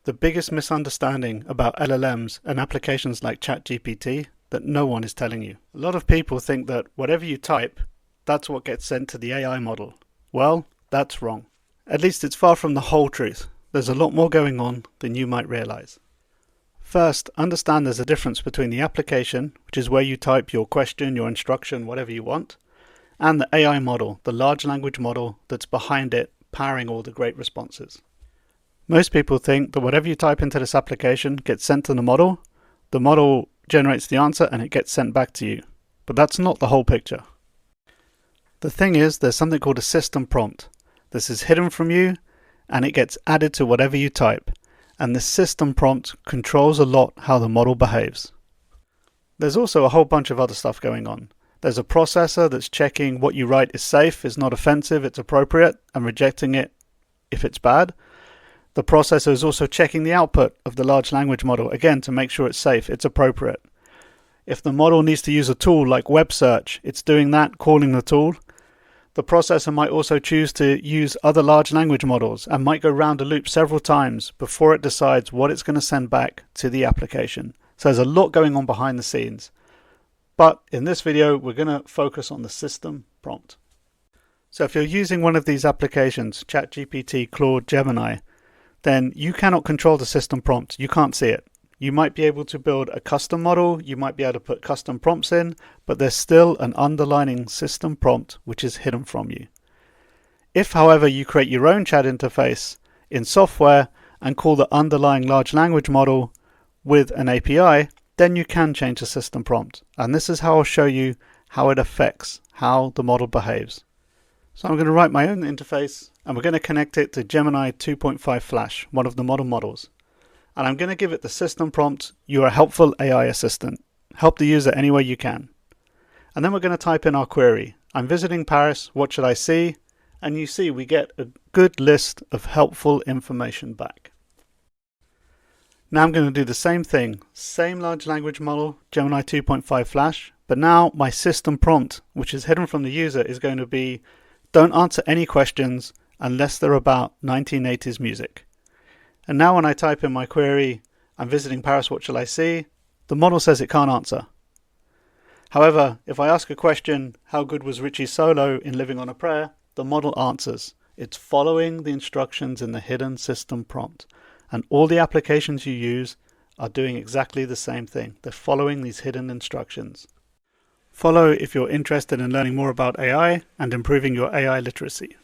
the biggest misunderstanding about LLMs and applications like ChatGPT that no one is telling you. A lot of people think that whatever you type, that's what gets sent to the AI model. Well, that's wrong. At least it's far from the whole truth. There's a lot more going on than you might realize. First, understand there's a difference between the application, which is where you type your question, your instruction, whatever you want, and the AI model, the large language model that's behind it, powering all the great responses. Most people think that whatever you type into this application gets sent to the model generates the answer and it gets sent back to you. But that's not the whole picture. The thing is, there's something called a system prompt. This is hidden from you and it gets added to whatever you type. And the system prompt controls a lot how the model behaves. There's also a whole bunch of other stuff going on. There's a processor that's checking what you write is safe, is not offensive, it's appropriate, and rejecting it if it's bad. The processor is also checking the output of the large language model, again, to make sure it's safe, it's appropriate. If the model needs to use a tool like web search, it's doing that, calling the tool. The processor might also choose to use other large language models and might go round a loop several times before it decides what it's going to send back to the application. So there's a lot going on behind the scenes. But in this video, we're going to focus on the system prompt. So if you're using one of these applications, ChatGPT, Claude, Gemini, then you cannot control the system prompt. You can't see it. You might be able to build a custom model, you might be able to put custom prompts in, but there's still an underlying system prompt which is hidden from you. If, however, you create your own chat interface in software and call the underlying large language model with an API, then you can change the system prompt. And this is how I'll show you how it affects how the model behaves. So I'm going to write my own interface and we're going to connect it to Gemini 2.5 Flash, one of the model models. And I'm going to give it the system prompt, "You're a helpful AI assistant. Help the user any way you can." And then we're going to type in our query. "I'm visiting Paris, what should I see?" And you see we get a good list of helpful information back. Now I'm going to do the same thing, same large language model, Gemini 2.5 Flash, but now my system prompt, which is hidden from the user, is going to be, "Don't answer any questions unless they're about 1980s music." And now when I type in my query, "I'm visiting Paris, what shall I see?" the model says it can't answer. However, if I ask a question, "How good was Richie's solo in Living on a Prayer?" the model answers. It's following the instructions in the hidden system prompt. And all the applications you use are doing exactly the same thing. They're following these hidden instructions. Follow if you're interested in learning more about AI and improving your AI literacy.